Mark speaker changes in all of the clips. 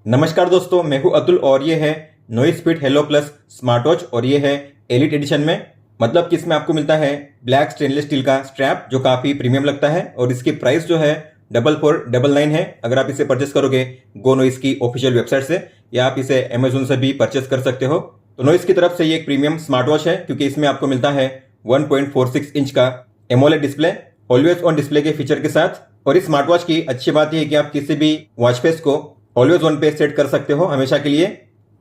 Speaker 1: नमस्कार दोस्तों, मैं हूं अतुल और ये है noise fit hello plus smart watch और ये है एलिट एडिशन में। मतलब कि इसमें आपको मिलता है ब्लैक स्टेनलेस स्टील का स्ट्रैप जो काफ़ी प्रीमियम लगता है और इसकी प्राइस जो है 4499 है। अगर आप इसे परचेस करोगे गो नोइस की ऑफिशियल वेबसाइट से या आप इसे अमेजोन से भी परचेस कर सकते हो। तो नोइस की तरफ से ये एक प्रीमियम स्मार्ट वॉच है क्योंकि इसमें आपको मिलता है 1.46 इंच का AMOLED display always on display के फीचर के साथ। और इस स्मार्ट वॉच की अच्छी बात यह है कि आप किसी भी वॉच फेस को ऑलवेज ऑन पे सेट कर सकते हो हमेशा के लिए।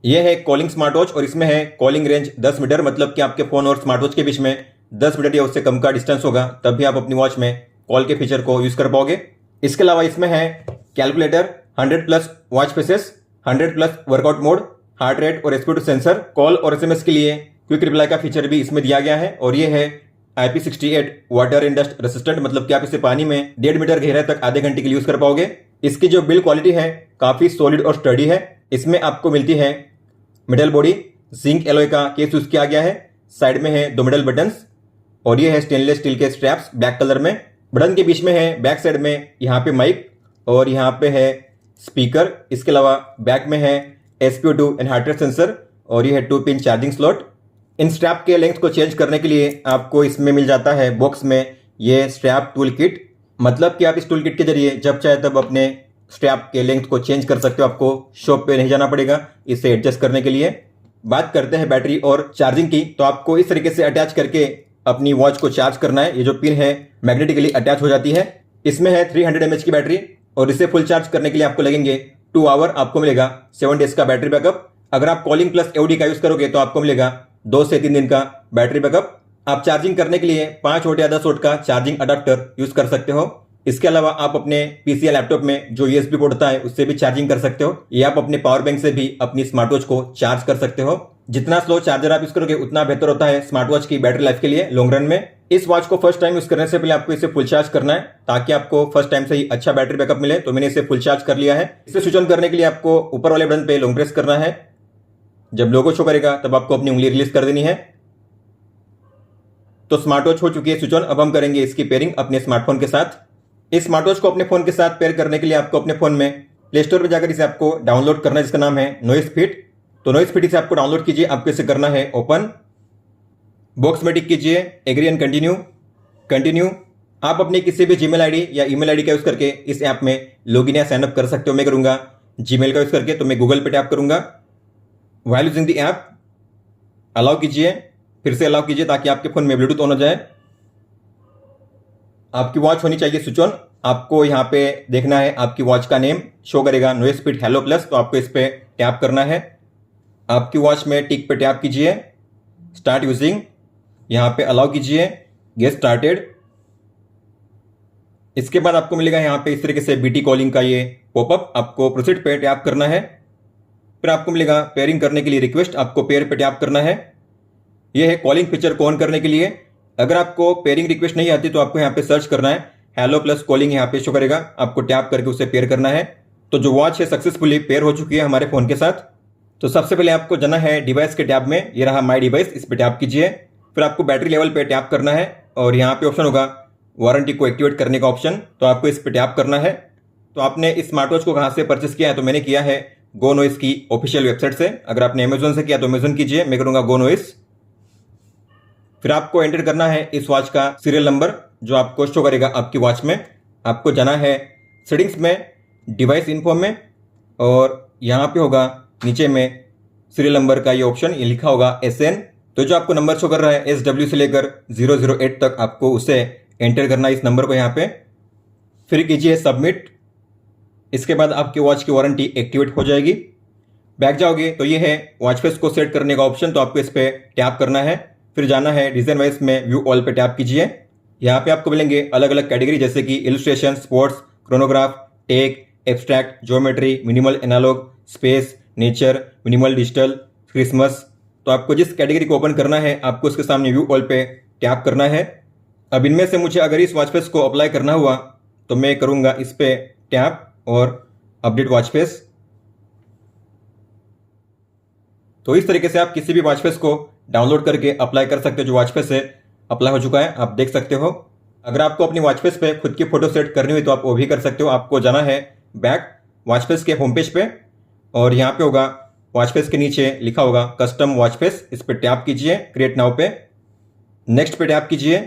Speaker 1: यह है कॉलिंग स्मार्ट वॉच और इसमें है कॉलिंग रेंज 10 मीटर, मतलब कि आपके फोन और स्मार्ट वॉच के बीच में 10 मीटर या उससे कम का डिस्टेंस होगा, तब भी आप अपनी वॉच में कॉल के फीचर को यूज कर पाओगे। इसके अलावा इसमें है calculator, 100 plus watch faces, 100 plus workout mode, heart rate और एसपीओ सेंसर, कॉल और एसएमएस के लिए क्विक रिप्लाई का फीचर भी इसमें दिया गया है। और ये है IP68 water and dust resistant, मतलब कि आप इसे पानी में 1.5 मीटर गहराई तक आधे घंटे के लिए यूज कर पाओगे। इसकी जो बिल्ड क्वालिटी है काफी सॉलिड और स्टडी है। इसमें आपको मिलती है मेटल बॉडी, जिंक एलॉय का केस यूज किया गया है, साइड में है 2 मेटल बटन्स और ये है स्टेनलेस स्टील के स्ट्रैप्स ब्लैक कलर में। बटन के बीच में है बैक साइड में यहाँ पे माइक और यहाँ पे है स्पीकर। इसके अलावा बैक में है SpO2 and heart rate sensor और ये है 2 पिन चार्जिंग स्लॉट। इन स्ट्रैप के लेंथ को चेंज करने के लिए आपको इसमें मिल जाता है बॉक्स में ये स्ट्रैप टूल किट, मतलब कि आप इस टूल किट के जरिए जब चाहे तब अपने स्ट्रैप के लेंथ को चेंज कर सकते हो। आपको शॉप पे नहीं जाना पड़ेगा इसे एडजस्ट करने के लिए। बात करते हैं बैटरी और चार्जिंग की, तो आपको इस तरीके से अटैच करके अपनी वॉच को चार्ज करना है। ये जो पिन है मैग्नेटिकली अटैच हो जाती है। इसमें है 300 mAh की बैटरी और इसे फुल चार्ज करने के लिए आपको लगेंगे 2 आवर। आपको मिलेगा 7 डेज का बैटरी बैकअप। अगर आप कॉलिंग प्लस एओडी का यूज करोगे तो आपको मिलेगा 2 से 3 दिन का बैटरी बैकअप। आप चार्जिंग करने के लिए 5 वोल्ट या 10 वोल्ट का चार्जिंग अडाप्टर यूज कर सकते हो। इसके अलावा आप अपने पीसी या लैपटॉप में जो यूएसबी पोर्ट होता है उससे भी चार्जिंग कर सकते हो या आप अपने पावर बैंक से भी अपनी स्मार्ट वॉच को चार्ज कर सकते हो। जितना स्लो चार्जर आप यूज करोगे उतना बेहतर होता है स्मार्ट वॉच की बैटरी लाइफ के लिए लॉन्ग रन में। इस वॉच को फर्स्ट टाइम यूज करने से पहले आपको इसे फुल चार्ज करना है ताकि आपको फर्स्ट टाइम से ही अच्छा बैटरी बैकअप मिले। तो मैंने इसे फुल चार्ज कर लिया है। इसे स्विच ऑन करने के लिए आपको ऊपर वाले बटन पे लॉन्ग प्रेस करना है। जब लोगो शो करेगा तब आपको अपनी उंगली रिलीज कर देनी है। तो स्मार्ट वॉच हो चुकी है स्विच ऑन। अब हम करेंगे इसकी पेयरिंग अपने स्मार्टफोन के साथ। इस स्मार्ट वॉच को अपने फोन के साथ पेयर करने के लिए आपको अपने फोन में प्ले स्टोर पर जाकर इसे आपको डाउनलोड करना है, जिसका नाम है नोइस फिट। तो नोइस फिट इसे आपको डाउनलोड कीजिए। आपको इसे करना है ओपन, बॉक्स में टिक कीजिए एग्री एंड कंटिन्यू। आप अपनी किसी भी जीमेल आईडी या ईमेल आईडी का यूज करके इस ऐप में लॉगिन या साइन अप कर सकते हो। मैं करूंगा जीमेल का यूज करके, तो मैं गूगल पे टैप करूंगा। While using the app allow कीजिए, फिर से अलाउ कीजिए ताकि आपके फोन में ब्लूटूथ ऑन हो जाए। आपकी वॉच होनी चाहिए स्विच ऑन। आपको यहाँ पे देखना है आपकी वॉच का नेम शो करेगा नोइस फिट हेलो प्लस, तो आपको इस पे टैप करना है। आपकी वॉच में टिक पे टैप कीजिए, स्टार्ट यूजिंग, यहाँ पे अलाउ कीजिए, गेट स्टार्टेड। इसके बाद आपको मिलेगा यहाँ पे इस तरीके से बीटी कॉलिंग का ये पॉपअप। आपको प्रोसीड पे टैप करना है। फिर आपको मिलेगा पेयरिंग करने के लिए रिक्वेस्ट, आपको पेयर पे टैप करना है। यह है कॉलिंग फीचर को ऑन करने के लिए। अगर आपको पेयरिंग रिक्वेस्ट नहीं आती तो आपको यहाँ पे सर्च करना है हेलो प्लस कॉलिंग, यहाँ पे शो करेगा। आपको टैप करके उसे पेयर करना है। तो जो वॉच है सक्सेसफुली पेयर हो चुकी है हमारे फोन के साथ। तो सबसे पहले आपको जाना है डिवाइस के टैब में, ये रहा माई डिवाइस, इस पे टैप कीजिए। फिर आपको बैटरी लेवल पे टैप करना है और यहाँ पे ऑप्शन होगा वारंटी को एक्टिवेट करने का ऑप्शन, तो आपको इस पे टैप करना है। तो आपने इस स्मार्ट वॉच को कहाँ से परचेस किया है? तो मैंने किया है गो नोइस की ऑफिशियल वेबसाइट से। अगर आपने अमेजोन से किया तो अमेजोन कीजिए, मैं करूंगा गो नोइस। फिर आपको एंटर करना है इस वॉच का सीरियल नंबर जो आपको शो करेगा आपकी वॉच में। आपको जाना है सेटिंग्स में, डिवाइस इन्फो में, और यहाँ पे होगा नीचे में सीरियल नंबर का ये ऑप्शन, ये लिखा होगा SN। तो जो आपको नंबर शो कर रहा है SW से लेकर 008 तक, आपको उसे एंटर करना है इस नंबर को यहाँ पे। फिर कीजिए सबमिट। इसके बाद आपकी वॉच की वारंटी एक्टिवेट हो जाएगी। बैक जाओगे तो ये है वॉच फेस को सेट करने का ऑप्शन, तो आपको इस पे टैप करना है। फिर जाना है डिजाइन वाइज में, व्यू ऑल पे टैप कीजिए। यहाँ पे आपको मिलेंगे अलग अलग कैटेगरी जैसे कि illustration, sports, chronograph, tech, abstract, geometry, minimal analogue, space, nature, minimal digital, Christmas. तो आपको जिस कैटेगरी को ओपन करना है आपको उसके सामने व्यू ऑल पे टैप करना है। अब इनमें से मुझे अगर इस वॉच फेस को अप्लाई करना हुआ तो मैं करूँगा इस पे टैप और अपडेट वॉच फेस। तो इस तरीके से आप किसी भी वॉच फेस को डाउनलोड करके अप्लाई कर सकते हो। जो वॉच फेस है अप्लाई हो चुका है, आप देख सकते हो। अगर आपको अपनी वॉच फेस पे खुद की फोटो सेट करनी हुई तो आप वो भी कर सकते हो। आपको जाना है बैक वॉच फेस के होम पेज पे और यहाँ पे होगा वॉच फेस के नीचे लिखा होगा कस्टम वॉच फेस, इस पर टैप कीजिए, क्रिएट नाउ पे, नेक्स्ट पे टैप कीजिए।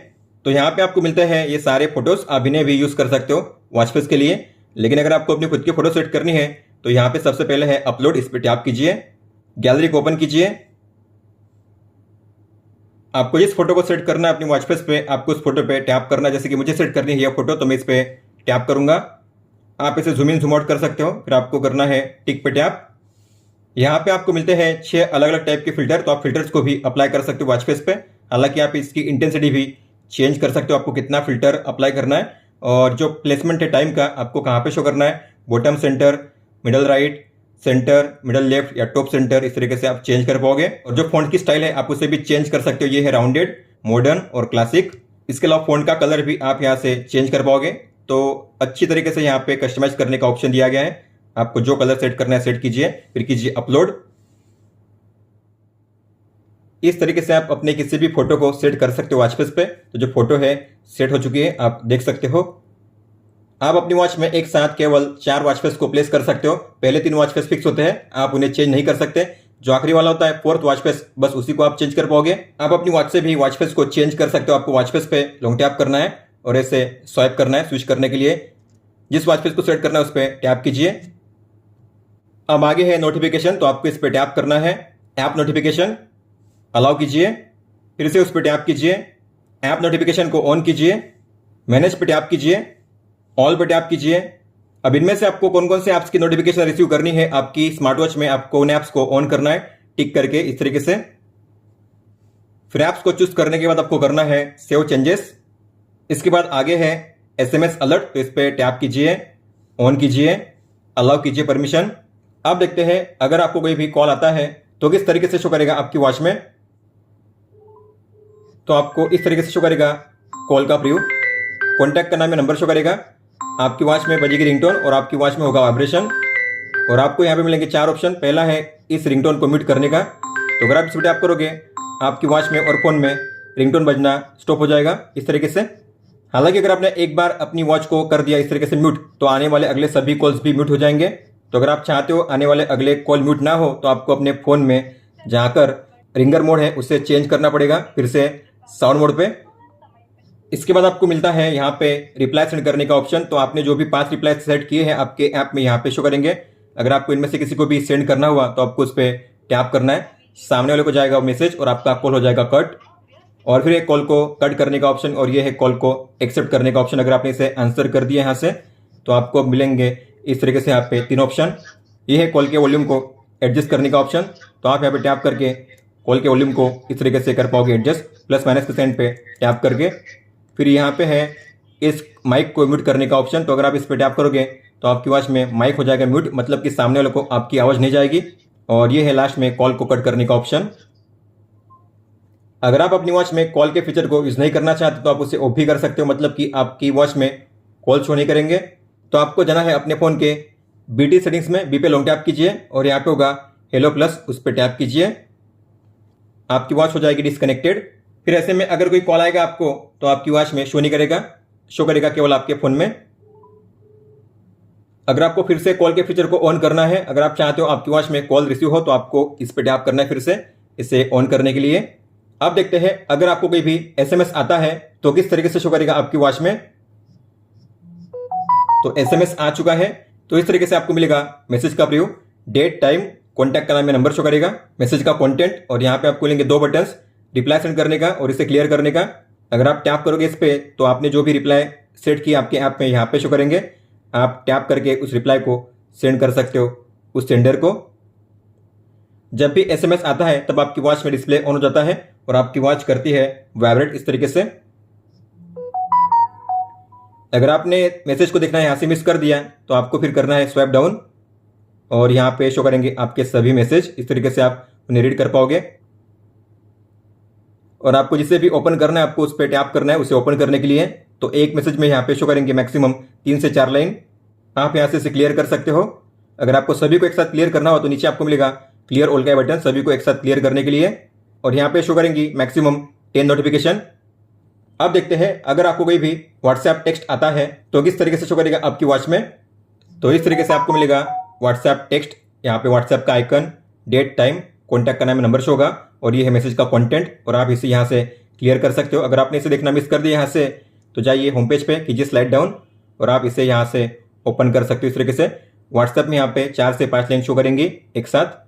Speaker 1: तो यहाँ पे आपको मिलते हैं ये सारे फोटोज, आप इन्हें भी यूज कर सकते हो वॉच फेस के लिए। लेकिन अगर आपको अपनी खुद की फोटो सेट करनी है तो यहाँ पे सबसे पहले है अपलोड, इस पर टैप कीजिए, गैलरी को ओपन कीजिए। आपको जिस फोटो को सेट करना है अपनी वॉच फेस पे, आपको उस फोटो पे टैप करना है। जैसे कि मुझे सेट करनी है यह फोटो, तो मैं इस पे टैप करूंगा। आप इसे जूम इन जूम आउट कर सकते हो, फिर आपको करना है टिक पे टैप। यहाँ पे आपको मिलते हैं 6 अलग अलग टाइप के फिल्टर, तो आप फिल्टर्स को भी अप्लाई कर सकते हो वॉच फेस पे। हालांकि आप इसकी इंटेंसिटी भी चेंज कर सकते हो, आपको कितना फिल्टर अप्लाई करना है, और जो प्लेसमेंट है टाइम का आपको कहाँ पे शो करना है, bottom centre, middle right, centre, middle left या टॉप सेंटर, इस तरीके से आप चेंज कर पाओगे। और जो फॉन्ट की स्टाइल है आप उसे भी चेंज कर सकते हो, ये है राउंडेड, मॉडर्न और क्लासिक। इसके अलावा फॉन्ट का कलर भी आप यहाँ से चेंज कर पाओगे। तो अच्छी तरीके से यहाँ पे कस्टमाइज करने का ऑप्शन दिया गया है। आपको जो कलर सेट करना है सेट कीजिए, फिर कीजिए अपलोड। इस तरीके से आप अपने किसी भी फोटो को सेट कर सकते हो वॉच फेस पे। तो जो फोटो है सेट हो चुकी है, आप देख सकते हो। आप अपनी वॉच में एक साथ केवल 4 वॉच फेस को प्लेस कर सकते हो। पहले 3 वॉच फेस फिक्स होते हैं, आप उन्हें चेंज नहीं कर सकते। जो आखिरी वाला होता है 4th वॉच फेस, बस उसी को आप चेंज कर पाओगे। आप अपनी वॉच से भी वॉच फेस को चेंज कर सकते हो। आपको वॉच फेस पे लॉन्ग टैप करना है और ऐसे स्वाइप करना है स्विच करने के लिए। जिस वॉच फेस को सेट करना है उस पर टैप कीजिए। अब आगे है नोटिफिकेशन, तो आपको इस पर टैप करना है, ऐप नोटिफिकेशन अलाउ कीजिए, फिर से उस पर टैप कीजिए, ऐप नोटिफिकेशन को ऑन कीजिए, मैनेज पे टैप कीजिए, ऑल पे टैप कीजिए। अब इनमें से आपको कौन कौन से ऐप्स की नोटिफिकेशन रिसीव करनी है आपकी स्मार्ट वॉच में, आपको उन ऐप्स को ऑन करना है टिक करके इस तरीके से। फिर ऐप्स को चूज करने के बाद आपको करना है सेव चेंजेस। इसके बाद आगे है SMS अलर्ट, तो इस पर टैप कीजिए, ऑन कीजिए, अलाउ कीजिए परमिशन। अब देखते हैं अगर आपको कोई भी कॉल आता है तो किस तरीके से शो करेगा आपकी वॉच में। तो आपको इस तरीके से शो करेगा कॉल का प्रीव्यू, कॉन्टैक्ट का नाम में नंबर शो करेगा, आपकी वॉच में बजेगी रिंगटोन और आपकी वॉच में होगा वाइब्रेशन। और आपको यहाँ पे मिलेंगे 4 ऑप्शन। पहला है इस रिंगटोन को म्यूट करने का, तो अगर आप इस पर टैप करोगे आपकी वॉच में और फोन में रिंगटोन बजना स्टॉप हो जाएगा इस तरीके से। हालांकि अगर आपने एक बार अपनी वॉच को कर दिया इस तरीके से म्यूट, तो आने वाले अगले सभी कॉल्स भी म्यूट हो जाएंगे। तो अगर आप चाहते हो आने वाले अगले कॉल म्यूट ना हो, तो आपको अपने फोन में जाकर रिंगर मोड है उसे चेंज करना पड़ेगा, फिर से साउंड मोड पे। इसके बाद आपको मिलता है यहाँ पे रिप्लाई सेंड करने का ऑप्शन। तो आपने जो भी 5 रिप्लाई सेट किए हैं आपके ऐप में यहाँ पे शो करेंगे। अगर आपको इनमें से किसी को भी सेंड करना हुआ तो आपको उस पर टैप करना है, सामने वाले को जाएगा मैसेज और आपका कॉल हो जाएगा कट। और फिर एक कॉल को कट करने का ऑप्शन, और ये है कॉल को एक्सेप्ट करने का ऑप्शन। अगर आपने इसे आंसर कर दिया यहाँ से तो आपको मिलेंगे इस तरीके से यहाँ पे 3 ऑप्शन। ये है कॉल के वॉल्यूम को एडजस्ट करने का ऑप्शन, तो आप यहाँ पे टैप करके कॉल के वॉल्यूम को इस तरीके से कर पाओगे एडजस्ट, प्लस माइनस के साइन पे टैप करके। फिर यहाँ पे है इस माइक को म्यूट करने का ऑप्शन, तो अगर आप इस पर टैप करोगे तो आपकी वॉच में माइक हो जाएगा म्यूट, मतलब कि सामने वाले को आपकी आवाज़ नहीं जाएगी। और ये है लास्ट में कॉल को कट करने का ऑप्शन। अगर आप अपनी वॉच में कॉल के फीचर को यूज़ नहीं करना चाहते तो आप उसे ऑफ भी कर सकते हो, मतलब कि आपकी वॉच में कॉल शो नहीं करेंगे। तो आपको जाना है अपने फ़ोन के BT सेटिंग्स में, बी पे लॉन्ग टैप कीजिए और यहाँ पे होगा हेलो प्लस, उस पर टैप कीजिए, आपकी वॉच हो जाएगी डिस्कनेक्टेड। फिर ऐसे में अगर कोई कॉल आएगा आपको तो आपकी वॉच में शो नहीं करेगा, शो करेगा केवल आपके फ़ोन में। अगर आपको फिर से कॉल के फीचर को ऑन करना है, अगर आप चाहते हो आपकी वॉच में कॉल रिसीव हो, तो आपको इस पर टैप करना है फिर से इसे ऑन करने के लिए। अब देखते हैं अगर आपको कोई भी SMS आता है तो किस तरीके से शो करेगा आपकी वॉच में। तो SMS आ चुका है, तो इस तरीके से आपको मिलेगा मैसेज का प्रीव्यू, डेट, टाइम, कॉन्टैक्ट का नाम में नंबर शो करेगा, मैसेज का कंटेंट, और यहाँ पे आपको मिलेंगे 2 बटन्स, रिप्लाई सेंड करने का और इसे क्लियर करने का। अगर आप टैप करोगे इस पे तो आपने जो भी रिप्लाई सेट किया आपके ऐप में यहाँ पे शो करेंगे। आप टैप करके उस रिप्लाई को सेंड कर सकते हो उस सेंडर को। जब भी SMS आता है तब आपकी वॉच में डिस्प्ले ऑन हो जाता है और आपकी वॉच करती है वाइब्रेट इस तरीके से। अगर आपने मैसेज को देखना है यहाँ से मिस कर दिया तो आपको फिर करना है स्वाइप डाउन और यहाँ पे शो करेंगे आपके सभी मैसेज। इस तरीके से आप उन्हें रीड कर पाओगे। और आपको जिसे भी ओपन करना है आपको उस पर टैप करना है उसे ओपन करने के लिए। तो एक मैसेज में यहाँ पे शो करेंगे मैक्सिमम 3 से 4 लाइन, आप यहाँ से इसे क्लियर कर सकते हो। अगर आपको सभी को एक साथ क्लियर करना हो तो नीचे आपको मिलेगा क्लियर ऑल का बटन, सभी को एक साथ क्लियर करने के लिए। और यहाँ पे शो करेंगी मैक्सिमम 10 नोटिफिकेशन। अब देखते हैं अगर आपको कोई भी व्हाट्सएप टेक्स्ट आता है तो किस तरीके से शो करेगा आपकी वॉच में। तो इस तरीके से आपको मिलेगा व्हाट्सएप टेक्स्ट यहाँ पे व्हाट्सएप का आइकन, डेट, टाइम, कॉन्टैक्ट का नाम, नंबर शो होगा और ये है मैसेज का कंटेंट और आप इसे यहाँ से क्लियर कर सकते हो। अगर आपने इसे देखना मिस कर दिया यहाँ से तो जाइए होम पेज पे, कीजिए स्लाइड डाउन और आप इसे यहाँ से ओपन कर सकते हो। इस तरीके से व्हाट्सएप में यहाँ पे 4 से 5 लाइन शो करेंगी एक साथ।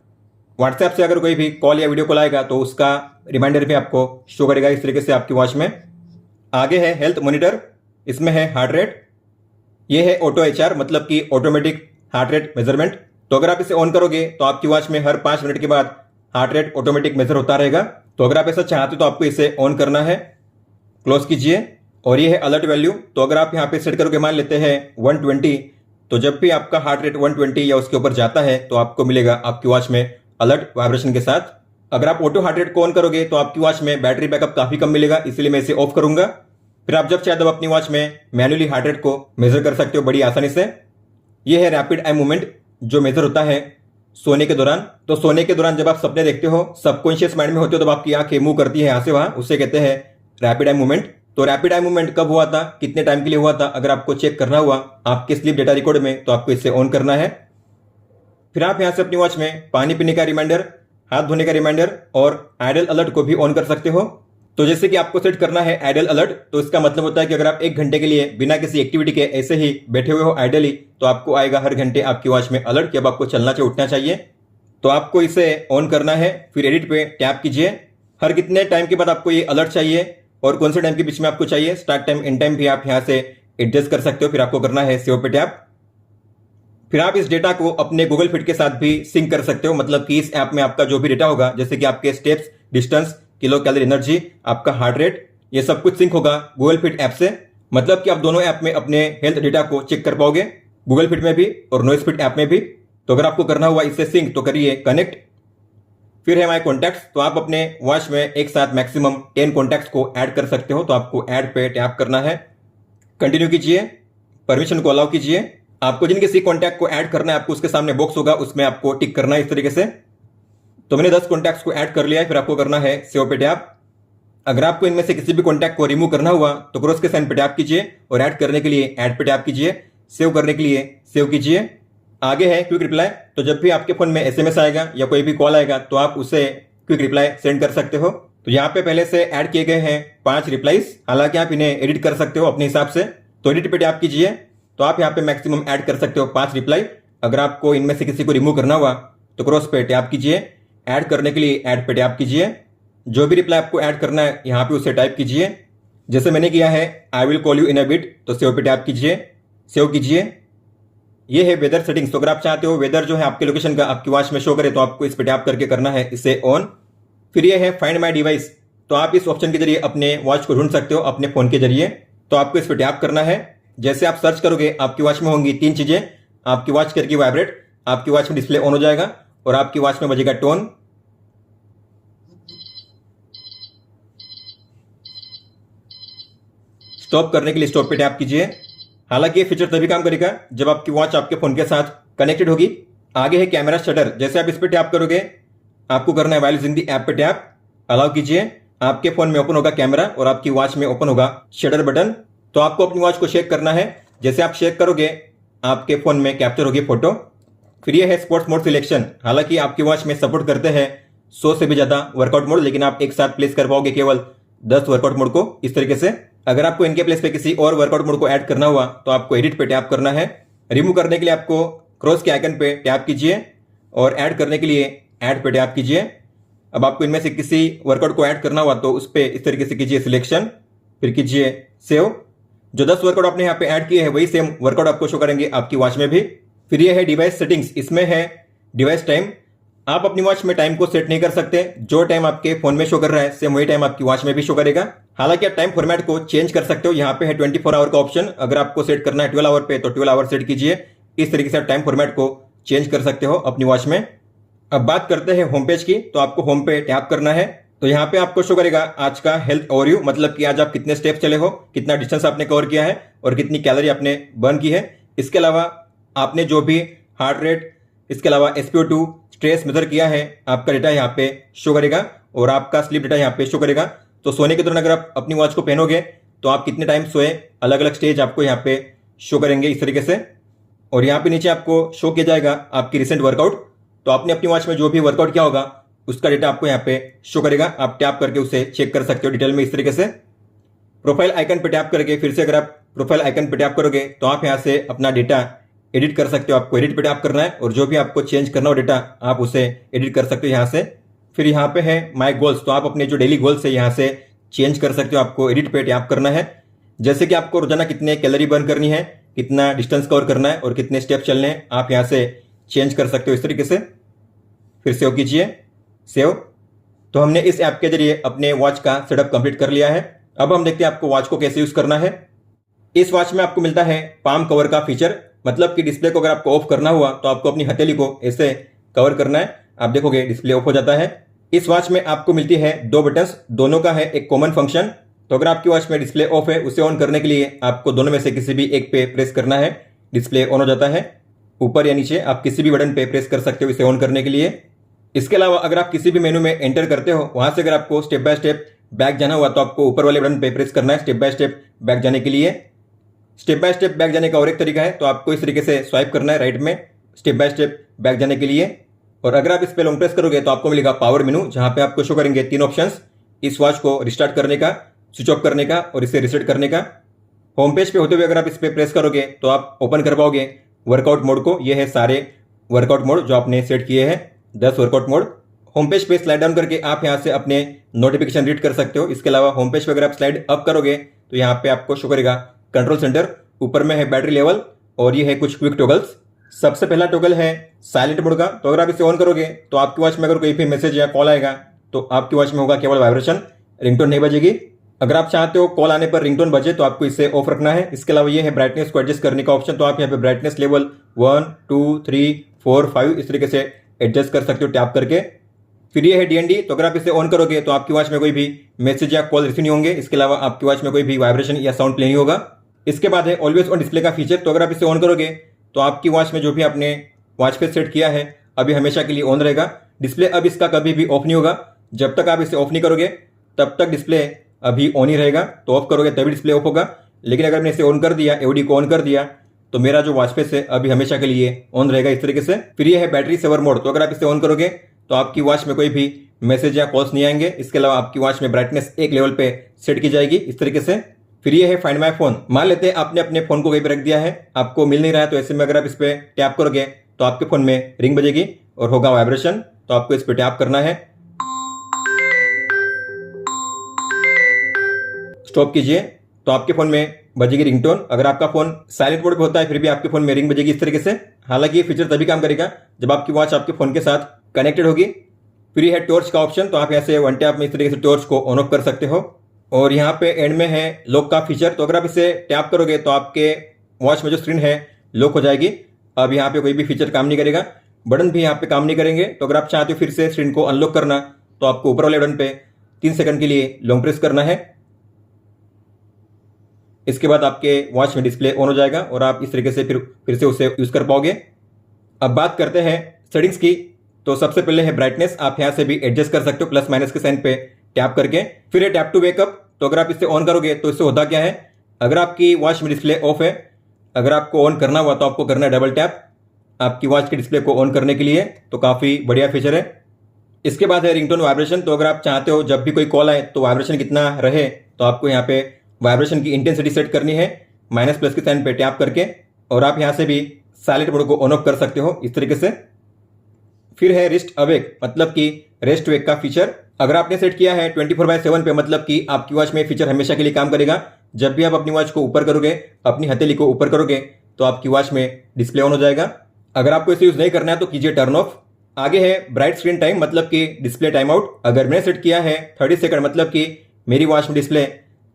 Speaker 1: व्हाट्सएप से अगर कोई भी कॉल या वीडियो कॉल आएगा तो उसका रिमाइंडर भी आपको शो करेगा इस तरीके से आपकी वॉच में। आगे है हेल्थ मॉनिटर, इसमें है हार्ट रेट, ये है ऑटो HR मतलब कि ऑटोमेटिक हार्ट रेट मेजरमेंट। तो अगर आप इसे ऑन करोगे तो आपकी वॉच में हर 5 मिनट के बाद हार्ट रेट ऑटोमेटिक मेजर होता रहेगा। तो अगर आप ऐसा चाहते हो तो आपको इसे ऑन करना है, क्लोज कीजिए। और ये है अलर्ट वैल्यू, तो अगर आप यहाँ पे सेट करोगे, मान लेते हैं 120, तो जब भी आपका हार्ट रेट 120 या उसके ऊपर जाता है तो आपको मिलेगा आपकी वॉच में अलर्ट वाइब्रेशन के साथ। अगर आप ऑटो हार्ट रेट को ऑन करोगे तो आपकी वॉच में बैटरी बैकअप काफी कम मिलेगा, इसलिए मैं इसे ऑफ करूंगा। फिर आप जब चाहे तब अपनी वॉच में मैन्युअली हार्ट रेट को मेजर कर सकते हो बड़ी आसानी से। यह है रैपिड आई मूवमेंट जो मेजर होता है सोने के दौरान। तो सोने के दौरान जब आप सपने देखते हो, सबकॉन्शियस माइंड में होते हो, तब आपकी आंखें मूव करती है यहाँ से वहां, उसे कहते हैं रैपिड आई मूवमेंट। तो रैपिड आई मूवमेंट कब हुआ था, कितने टाइम के लिए हुआ था, अगर आपको चेक करना हुआ आपके स्लीप डेटा रिकॉर्ड में तो आपको इसे ऑन करना है। फिर आप यहां से अपनी वॉच में पानी पीने का रिमाइंडर, हाथ धोने का रिमाइंडर और आइडल अलर्ट को भी ऑन कर सकते हो। तो जैसे कि आपको सेट करना है आइडल अलर्ट, तो इसका मतलब होता है कि अगर आप 1 घंटे के लिए बिना किसी एक्टिविटी के ऐसे ही बैठे हुए हो आइडली, तो आपको आएगा हर घंटे आपकी वॉच में अलर्ट कि अब आपको चलना चाहिए, उठना चाहिए। तो आपको इसे ऑन करना है, फिर एडिट पे टैप कीजिए। हर कितने टाइम के बाद आपको ये अलर्ट चाहिए और कौन से टाइम के बीच में आपको चाहिए, स्टार्ट टाइम, एंड टाइम भी आप यहां से एडजस्ट कर सकते हो। फिर आपको करना है सेव पे टैप। फिर आप इस डेटा को अपने गूगल फिट के साथ भी सिंक कर सकते हो, मतलब कि इस ऐप में आपका जो भी डेटा होगा, जैसे कि आपके steps, distance, kilo calorie energy, आपका हार्ट रेट, ये सब कुछ सिंक होगा गूगल फिट ऐप से। मतलब कि आप दोनों ऐप में अपने हेल्थ डेटा को चेक कर पाओगे, गूगल फिट में भी और नॉइस फिट ऐप में भी। तो अगर आपको करना हुआ इससे सिंक तो करिए कनेक्ट। फिर है माई कॉन्टैक्ट्स, तो आप अपने वॉच में एक साथ मैक्सिमम 10 कॉन्टैक्ट्स को ऐड कर सकते हो। तो आपको ऐड पे टैप करना है, कंटिन्यू कीजिए, परमिशन को अलाउ कीजिए। आपको जिन किसी कॉन्टैक्ट को ऐड करना है, आपको उसके सामने बॉक्स होगा, उसमें आपको टिक करना है इस तरीके से। तो मैंने 10 कॉन्टैक्ट्स को ऐड कर लिया है। फिर आपको करना है सेव पे टैप। अगर आपको इनमें से किसी भी कॉन्टैक्ट को रिमूव करना हुआ तो क्रॉस के साइन पे टैप कीजिए और ऐड करने के लिए ऐड पे टैप कीजिए, सेव करने के लिए सेव कीजिए। आगे है क्विक रिप्लाई, तो जब भी आपके फोन में SMS आएगा या कोई भी कॉल आएगा तो आप उसे क्विक रिप्लाई सेंड कर सकते हो। तो यहाँ पे पहले से ऐड किए गए हैं 5 रिप्लाईज, हालांकि आप इन्हें एडिट कर सकते हो अपने हिसाब से। तो एडिट पे टैप कीजिए, तो आप यहाँ पे मैक्सिमम ऐड कर सकते हो 5 रिप्लाई। अगर आपको इनमें से किसी को रिमूव करना हुआ तो क्रॉस पे टैप कीजिए, ऐड करने के लिए ऐड पे टैप कीजिए। जो भी रिप्लाई आपको ऐड करना है यहाँ पे उसे टाइप कीजिए, जैसे मैंने किया है I will call you in a bit. तो सेव पे टैप कीजिए, सेव कीजिए। ये है वेदर सेटिंग्स, तो अगर आप चाहते हो वेदर जो है आपके लोकेशन का आपकी वॉच में शो करे तो आपको इस पे टैप करके करना है इसे ऑन। फिर ये है फाइंड माय डिवाइस, तो आप इस ऑप्शन के जरिए अपने वॉच को ढूंढ सकते हो अपने फोन के जरिए। तो आपको इस पे टैप करना है। जैसे आप सर्च करोगे आपकी वॉच में होंगी 3 चीजें, आपकी वॉच करेगी वाइब्रेट, आपकी वॉच में डिस्प्ले ऑन हो जाएगा और आपकी वॉच में बजेगा टोन। स्टॉप करने के लिए स्टॉप पे टैप कीजिए। हालांकि ये फीचर तभी काम करेगा जब आपकी वॉच आपके फोन के साथ कनेक्टेड होगी। आगे है कैमरा शटर, जैसे आप इस पे टैप करोगे आपको करना है व्हाइल यूजिंग द ऐप पे टैप, अलाउ कीजिए। आपके फोन में ओपन होगा कैमरा और आपकी वॉच में ओपन होगा शटर बटन। तो आपको अपनी वॉच को शेक करना है, जैसे आप शेक करोगे आपके फोन में कैप्चर होगी फोटो। फिर ये है स्पोर्ट्स मोड सिलेक्शन, हालांकि आपकी वॉच में सपोर्ट करते हैं 100 से भी ज्यादा वर्कआउट मोड, लेकिन आप एक साथ प्लेस कर पाओगे केवल 10 वर्कआउट मोड को इस तरीके से। अगर आपको इनके प्लेस पे किसी और वर्कआउट मोड को ऐड करना हुआ तो आपको एडिट पे टैप करना है। रिमूव करने के लिए आपको क्रॉस के आइकन पे टैप कीजिए और ऐड करने के लिए ऐड पे टैप कीजिए। अब आपको इनमें से किसी वर्कआउट को ऐड करना हुआ तो उस पर इस तरीके से कीजिए सिलेक्शन, फिर कीजिए सेव। जो 10 वर्कआउट आपने यहाँ पे ऐड किए हैं वही सेम वर्कआउट आपको शो करेंगे आपकी वॉच में भी। फिर ये है डिवाइस सेटिंग्स, इसमें है डिवाइस टाइम। आप अपनी वॉच में टाइम को सेट नहीं कर सकते, जो टाइम आपके फोन में शो कर रहा है सेम वही टाइम आपकी वॉच में भी शो करेगा। हालांकि आप टाइम फॉर्मेट को चेंज कर सकते हो, यहाँ पे है 24 आवर का ऑप्शन। अगर आपको सेट करना है 12 आवर पे तो 12 आवर सेट कीजिए। इस तरीके से आप टाइम फॉर्मेट को चेंज कर सकते हो अपनी वॉच में। अब बात करते हैं होम पेज की, तो आपको होम पे टैप करना है। तो यहाँ पे आपको शो करेगा आज का हेल्थ ओवरव्यू, मतलब कि आज आप कितने स्टेप्स चले हो, कितना डिस्टेंस आपने कवर किया है और कितनी कैलोरी आपने बर्न की है। इसके अलावा आपने जो भी हार्ट रेट, इसके अलावा SpO2 स्ट्रेस मेजर किया है, आपका डेटा यहाँ पे शो करेगा और आपका स्लीप डेटा यहाँ पे शो करेगा। तो सोने के दौरान अगर आप अपनी वॉच को पहनोगे तो आप कितने टाइम सोए, अलग अलग स्टेज आपको यहाँ पे शो करेंगे इस तरीके से। और यहाँ पे नीचे आपको शो किया जाएगा आपकी रिसेंट वर्कआउट। तो आपने अपनी वॉच में जो भी वर्कआउट किया होगा उसका डेटा आपको यहाँ पे शो करेगा। आप टैप करके उसे चेक कर सकते हो डिटेल में इस तरीके से। प्रोफाइल आइकन पे टैप करके फिर से अगर आप प्रोफाइल आइकन पे टैप करोगे तो आप यहाँ से अपना डेटा एडिट कर सकते हो। आपको एडिट पे टैप करना है और जो भी आपको चेंज करना हो डेटा आप उसे एडिट कर सकते हो यहाँ से। फिर यहाँ पे है माई गोल्स, तो आप अपने जो डेली गोल्स है यहाँ से चेंज कर सकते हो। आपको एडिट पे टैप करना है, जैसे कि आपको रोजाना कितने कैलोरी बर्न करनी है, कितना डिस्टेंस कवर करना है और कितने स्टेप चलने हैं, आप यहाँ से चेंज कर सकते हो इस तरीके से। फिर सेव कीजिए, सेव। तो हमने इस ऐप के जरिए अपने वॉच का सेटअप कंप्लीट कर लिया है। अब हम देखते हैं आपको वॉच को कैसे यूज करना है। इस वॉच में आपको मिलता है पाम कवर का फीचर, मतलब कि डिस्प्ले को अगर आपको ऑफ करना हुआ तो आपको अपनी हथेली को ऐसे कवर करना है। आप देखोगे डिस्प्ले ऑफ हो जाता है। इस वॉच में आपको मिलती है 2 बटन्स, दोनों का है एक कॉमन फंक्शन। तो अगर आपकी वॉच में डिस्प्ले ऑफ है उसे ऑन करने के लिए आपको दोनों में से किसी भी एक पे प्रेस करना है, डिस्प्ले ऑन हो जाता है। ऊपर या नीचे आप किसी भी बटन पे प्रेस कर सकते हो इसे ऑन करने के लिए। इसके अलावा अगर आप किसी भी मेनू में एंटर करते हो, वहां से अगर आपको स्टेप बाय स्टेप बैक जाना हुआ तो आपको ऊपर वाले बटन पे प्रेस करना है स्टेप बाय स्टेप बैक जाने के लिए। स्टेप बाय स्टेप बैक जाने का और एक तरीका है, तो आपको इस तरीके से स्वाइप करना है राइट में स्टेप बाय स्टेप बैक जाने के लिए। और अगर आप इस पे लॉन्ग प्रेस करोगे तो आपको मिलेगा पावर मेनू, जहां पे आपको शो करेंगे 3 ऑप्शंस, इस वॉच को रिस्टार्ट करने का, स्विच ऑफ करने का और इसे रीसेट करने का। होम पेज पे होते हुए अगर आप इस पे प्रेस करोगे तो आप ओपन कर पाओगे वर्कआउट मोड को। ये है सारे वर्कआउट मोड जो आपने सेट किए हैं, 10 वर्कआउट मोड। होम पेज पे स्लाइड डाउन करके आप यहाँ से अपने नोटिफिकेशन रीड कर सकते हो। इसके अलावा होम पेज पे अगर आप स्लाइड अप करोगे तो यहाँ पे आपको शो करेगा कंट्रोल सेंटर, ऊपर में है बैटरी लेवल और ये है कुछ क्विक टॉगल्स। सबसे पहला टॉगल है साइलेंट मोड का, तो अगर आप इसे ऑन करोगे तो आपकी वॉच में अगर कोई भी मैसेज या कॉल आएगा तो आपकी वॉच में होगा केवल वाइब्रेशन, रिंगटोन नहीं बजेगी। अगर आप चाहते हो कॉल आने पर रिंगटोन बजे तो आपको इसे ऑफ रखना है। इसके अलावा ये है ब्राइटनेस को एडजस्ट करने का ऑप्शन, तो आप यहाँ पे ब्राइटनेस लेवल 1, 2, 3, 4, 5 इस तरीके से एडजस्ट कर सकते हो टैप करके। फिर ये है DND, तो अगर आप इसे ऑन करोगे तो आपकी वॉच में कोई भी मैसेज या कॉल रिसीव नहीं होंगे। इसके अलावा आपकी वॉच में कोई भी वाइब्रेशन या साउंड प्ले नहीं होगा। इसके बाद है ऑलवेज ऑन डिस्प्ले का फीचर, तो अगर आप इसे ऑन करोगे तो आपकी वॉच में जो भी आपने वॉच पे सेट किया है अभी हमेशा के लिए ऑन रहेगा। डिस्प्ले अब इसका कभी भी ऑफ नहीं होगा। जब तक आप इसे ऑफ नहीं करोगे तब तक डिस्प्ले अभी ऑन ही रहेगा, तो ऑफ करोगे तभी डिस्प्ले ऑफ होगा। लेकिन अगर मैंने इसे ऑन कर दिया, AOD को ऑन कर दिया, तो मेरा जो वॉच फेस है अभी हमेशा के लिए ऑन रहेगा इस तरीके से। फिर ये है बैटरी सेवर मोड, तो अगर आप इसे ऑन करोगे तो आपकी वॉच में कोई भी मैसेज या कॉल्स नहीं आएंगे। इसके अलावा आपकी वॉच में ब्राइटनेस एक लेवल पे सेट की जाएगी इस तरीके से। फिर ये है फाइंड माय फोन, मान लेते हैं आपने अपने फोन को कहीं पे रख दिया है, आपको मिल नहीं रहा है, तो ऐसे में अगर आप इस पे टैप करोगे तो आपके फोन में रिंग बजेगी और होगा वाइब्रेशन। तो आपको इस पे टैप करना है, स्टॉप कीजिए तो आपके फोन में बजेगी रिंगटोन। अगर आपका फोन साइलेंट मोड पे होता है फिर भी आपके फोन में रिंग बजेगी इस तरीके से। हालांकि ये फीचर तभी काम करेगा जब आपकी वॉच आपके फोन के साथ कनेक्टेड होगी। फिर ये है टॉर्च का ऑप्शन, तो आप यहाँ से वन टैप में इस तरीके से टॉर्च को ऑन ऑफ कर सकते हो। और यहाँ पे एंड में है लॉक का फीचर, तो अगर आप इसे टैप करोगे तो आपके वॉच में जो स्क्रीन है लॉक हो जाएगी। अब यहाँ पे कोई भी फीचर काम नहीं करेगा, बटन भी यहाँ पे काम नहीं करेंगे। तो अगर आप चाहते हो फिर से स्क्रीन को अनलॉक करना तो आपको ऊपर वाले बटन पे 3 सेकंड के लिए लॉन्ग प्रेस करना है। इसके बाद आपके वॉच में डिस्प्ले ऑन हो जाएगा और आप इस तरीके से फिर से उसे यूज कर पाओगे। अब बात करते हैं सेटिंग्स की, तो सबसे पहले है ब्राइटनेस, आप यहाँ से भी एडजस्ट कर सकते हो प्लस माइनस के साइन पे टैप करके। फिर है टैप टू वेकअप, तो अगर आप इसे ऑन करोगे तो इससे होता क्या है, अगर आपकी वॉच में डिस्प्ले ऑफ है, अगर आपको ऑन करना हुआ तो आपको करना है डबल टैप आपकी वॉच के डिस्प्ले को ऑन करने के लिए। तो काफ़ी बढ़िया फीचर है। इसके बाद है रिंगटोन वाइब्रेशन, तो अगर आप चाहते हो जब भी कोई कॉल आए तो वाइब्रेशन कितना रहे तो आपको यहाँ पे वाइब्रेशन की इंटेंसिटी सेट करनी है माइनस प्लस के साइन पे टैप करके, और आप यहाँ से भी साइलेंट मोड को ऑन ऑफ कर सकते हो इस तरीके से। फिर है रेस्ट अवेक, मतलब कि रेस्ट वेक का फीचर, अगर आपने सेट किया है 24/7 पे, मतलब कि आपकी वॉच में फीचर हमेशा के लिए काम करेगा। जब भी आप अपनी वॉच को ऊपर करोगे, अपनी हथेली को ऊपर करोगे तो आपकी वॉच में डिस्प्ले ऑन हो जाएगा। अगर आपको इसे यूज नहीं करना है तो कीजिए टर्न ऑफ। आगे है ब्राइट स्क्रीन टाइम, मतलब कि डिस्प्ले टाइम आउट, अगर मैंने सेट किया है 30 सेकंड, मतलब कि मेरी वॉच में डिस्प्ले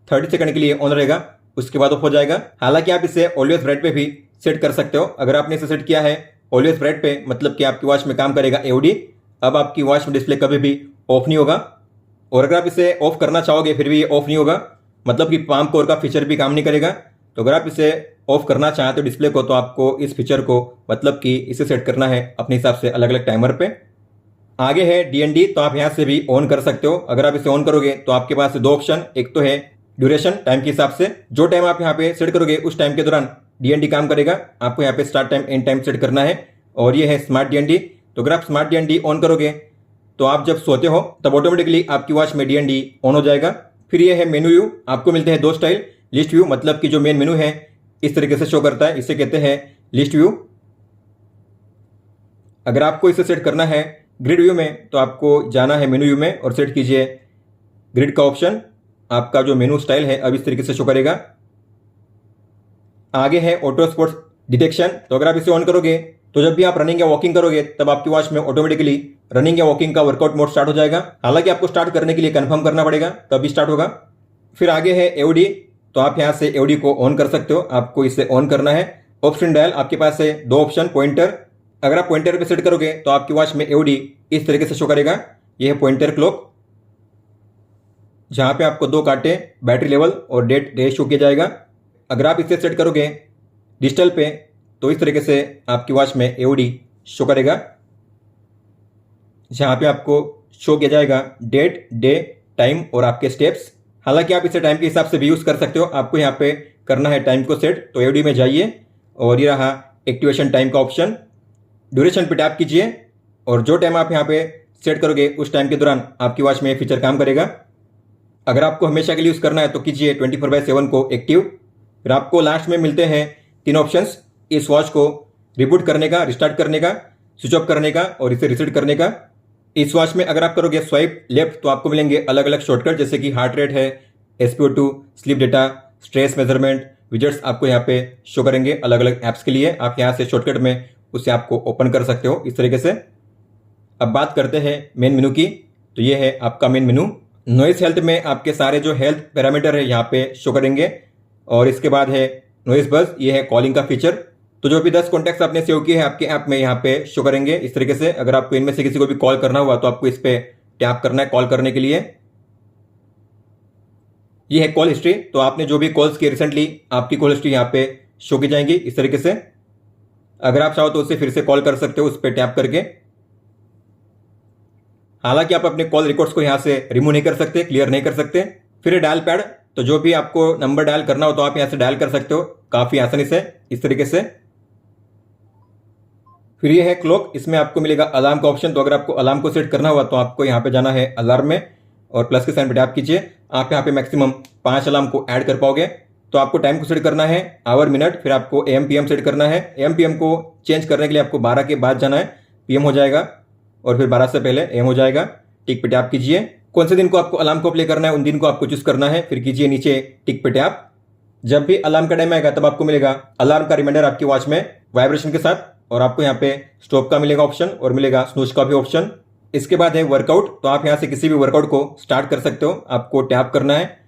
Speaker 1: 30 सेकंड के लिए ऑन रहेगा, उसके बाद ऑफ हो जाएगा। हालांकि आप इसे ऑलवेज ब्राइट पे भी सेट कर सकते हो। अगर आपने इसे सेट किया है ऑलवेज ब्राइट पे, मतलब कि आपकी वॉच में काम करेगा AOD, अब आपकी वॉच में डिस्प्ले कभी भी ऑफ नहीं होगा। और अगर आप इसे ऑफ करना चाहोगे फिर भी ये ऑफ नहीं होगा, मतलब कि पाम कोर का फीचर भी काम नहीं करेगा। तो अगर आप इसे ऑफ करना चाहते हो डिस्प्ले को तो आपको इस फीचर को, मतलब कि इसे सेट करना है अपने हिसाब से अलग अलग टाइमर पे। आगे है DND, तो आप यहाँ से भी ऑन कर सकते हो। अगर आप इसे ऑन करोगे तो आपके पास 2 ऑप्शन, एक तो है ड्यूरेशन, टाइम के हिसाब से, जो टाइम आप यहाँ पे सेट करोगे उस टाइम के दौरान DND काम करेगा। आपको यहाँ पे start time and time set करना है। और ये है स्मार्ट DND, तो अगर आप स्मार्ट DND ऑन करोगे तो आप जब सोते हो तब ऑटोमेटिकली आपकी वॉच में DND ऑन हो जाएगा। फिर ये है मेनू व्यू, आपको मिलते हैं दो स्टाइल। लिस्ट व्यू मतलब कि जो मेन मेनू है इस तरीके से शो करता है, इसे कहते हैं लिस्ट व्यू। अगर आपको इसे सेट करना है ग्रिड व्यू में तो आपको जाना है मेनू व्यू में और सेट कीजिए ग्रिड का ऑप्शन। आपका जो मेनू स्टाइल है अब इस तरीके से शो करेगा। आगे है ऑटो स्पोर्ट्स डिटेक्शन, तो अगर आप इसे ऑन करोगे तो जब भी आप रनिंग या वॉकिंग करोगे तब आपकी वॉच में ऑटोमेटिकली रनिंग या वॉकिंग का वर्कआउट मोड स्टार्ट हो जाएगा। हालांकि आपको स्टार्ट करने के लिए कंफर्म करना पड़ेगा तभी स्टार्ट होगा। फिर आगे है AOD, तो आप यहां से AOD को ऑन कर सकते हो, आपको इसे ऑन करना है। ऑप्शन डायल, आपके पास है दो ऑप्शन, पॉइंटर। अगर आप पॉइंटर पे सेट करोगे तो आपकी वॉच में AOD इस तरीके से शो करेगा। यह है पॉइंटर क्लॉक, जहां पे आपको दो कांटे, बैटरी लेवल और डेट डे शो किया जाएगा। अगर आप इसे सेट करोगे डिजिटल पे तो इस तरीके से आपकी वॉच में AOD शो करेगा, जहां पे आपको शो किया जाएगा डेट, डे, टाइम और आपके स्टेप्स। हालांकि आप इसे टाइम के हिसाब से भी यूज कर सकते हो। आपको यहाँ पे करना है टाइम को सेट, तो AOD में जाइए और ये रहा एक्टिवेशन टाइम का ऑप्शन। ड्यूरेशन पे टैप कीजिए और जो टाइम आप यहाँ पे सेट करोगे उस टाइम के दौरान आपकी वॉच में फीचर काम करेगा। अगर आपको हमेशा के लिए यूज करना है तो कीजिए 24/7 को एक्टिव। फिर आपको लास्ट में मिलते हैं तीन ऑप्शंस इस वॉच को रिबूट करने का, रिस्टार्ट करने का, स्विच ऑफ करने का और इसे रिसेट करने का। इस वॉच में अगर आप करोगे स्वाइप लेफ्ट तो आपको मिलेंगे अलग अलग शॉर्टकट, जैसे कि हार्ट रेट है, SpO2, sleep data, stress measurement, widgets आपको यहाँ पे शो करेंगे अलग अलग ऐप्स के लिए। आप यहाँ से शॉर्टकट में उसे आपको ओपन कर सकते हो इस तरीके से। अब बात करते हैं मेन मेनू की, तो ये है आपका मेन मेनू। नॉइस हेल्थ में आपके सारे जो हेल्थ पैरामीटर है यहाँ पे शो करेंगे और इसके बाद है नॉइस बज, ये है कॉलिंग का फीचर। तो जो भी 10 कॉन्टैक्ट्स आपने सेव किए हैं आपके ऐप में यहाँ पे शो करेंगे इस तरीके से। अगर आपको इनमें से किसी को भी कॉल करना हुआ तो आपको इस पे टैप करना है कॉल करने के लिए। ये है कॉल हिस्ट्री, तो आपने जो भी कॉल्स किए रिसेंटली आपकी कॉल हिस्ट्री यहाँ पे शो की जाएंगी इस तरीके से। अगर आप चाहो तो उसे फिर से कॉल कर सकते हो उस पर टैप करके। हालांकि आप अपने कॉल रिकॉर्ड्स को यहाँ से रिमूव नहीं कर सकते, क्लियर नहीं कर सकते। फिर डायल पैड, तो जो भी आपको नंबर डायल करना हो तो आप यहाँ से डायल कर सकते हो काफी आसानी से इस तरीके से। फिर ये है क्लॉक, इसमें आपको मिलेगा अलार्म का ऑप्शन। तो अगर आपको अलार्म को सेट करना हुआ तो आपको यहाँ पे जाना है अलार्म में और प्लस के साइन पे टैप कीजिए। आप यहाँ पे मैक्सिमम 5 अलार्म को ऐड कर पाओगे। तो आपको टाइम को सेट करना है आवर, मिनट, फिर आपको AM PM सेट करना है। AM PM को चेंज करने के लिए आपको 12 के बाद जाना है, PM हो जाएगा और फिर 12 से पहले AM हो जाएगा। टिक पे टैप कीजिए। कौन से दिन को आपको अलार्म को प्ले करना है उन दिन को आपको चूज करना है, फिर कीजिए नीचे टिक पे टैप। जब भी अलार्म का टाइम आएगा तब आपको मिलेगा अलार्म का रिमाइंडर आपकी वॉच में वाइब्रेशन के साथ, और आपको यहाँ पे स्टॉप का मिलेगा ऑप्शन और मिलेगा स्नूज का भी ऑप्शन। इसके बाद है वर्कआउट, तो आप यहाँ से किसी भी वर्कआउट को स्टार्ट कर सकते हो। आपको टैप करना है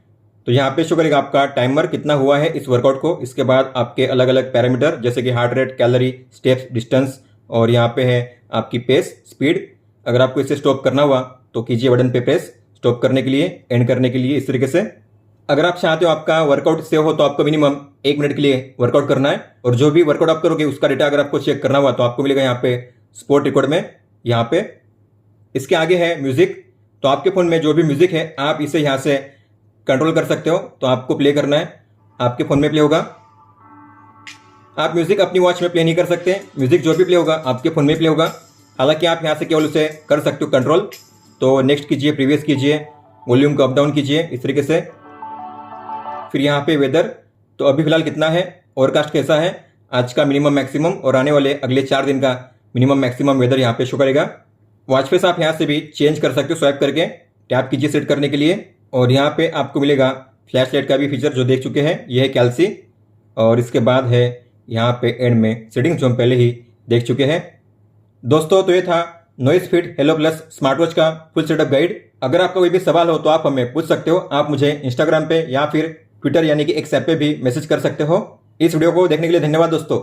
Speaker 1: तो यहाँ पे शो करेगा आपका टाइमर कितना हुआ है इस वर्कआउट को। इसके बाद आपके अलग अलग पैरामीटर जैसे कि heart rate, calorie, steps, distance और यहाँ पे है आपकी पेस, स्पीड। अगर आपको इसे स्टॉप करना हुआ तो कीजिए बटन पे प्रेस, स्टॉप करने के लिए, एंड करने के लिए इस तरीके से। अगर आप चाहते हो आपका वर्कआउट सेव हो तो आपको मिनिमम 1 मिनट के लिए वर्कआउट करना है, और जो भी वर्कआउट आप करोगे उसका डेटा अगर आपको चेक करना हुआ तो आपको मिलेगा यहाँ पे स्पोर्ट रिकॉर्ड में यहाँ पे। इसके आगे है म्यूजिक, तो आपके फोन में जो भी म्यूजिक है आप इसे यहाँ से कंट्रोल कर सकते हो। तो आपको प्ले करना है, आपके फोन में प्ले होगा। आप म्यूजिक अपनी वॉच में प्ले नहीं कर सकते, म्यूजिक जो भी प्ले होगा आपके फोन में प्ले होगा। हालांकि आप यहाँ से केवल उसे कर सकते हो कंट्रोल। तो नेक्स्ट कीजिए, प्रीवियस कीजिए, वॉल्यूम को अप डाउन कीजिए इस तरीके से। फिर यहाँ पे वेदर, तो अभी फिलहाल कितना है, ओवरकास्ट कैसा है, आज का मिनिमम मैक्सिमम और आने वाले अगले 4 दिन का मिनिमम मैक्सिमम वेदर यहाँ पे शो करेगा। वॉच फेस आप यहाँ से भी चेंज कर सकते हो स्वाइप करके, टैप कीजिए सेट करने के लिए। और यहाँ पे आपको मिलेगा फ्लैश लाइट का भी फीचर जो देख चुके हैं, यह है कैल्सी। और इसके बाद है यहाँ पे एंड में सेटिंग्स जो हम पहले ही देख चुके हैं। दोस्तों तो ये था noise fit hello plus smart watch का फुल सेटअप गाइड। अगर आपका कोई भी सवाल हो तो आप हमें पूछ सकते हो। आप मुझे इंस्टाग्राम पे या फिर ट्विटर यानी कि एक्स ऐप पे भी मैसेज कर सकते हो। इस वीडियो को देखने के लिए धन्यवाद दोस्तों।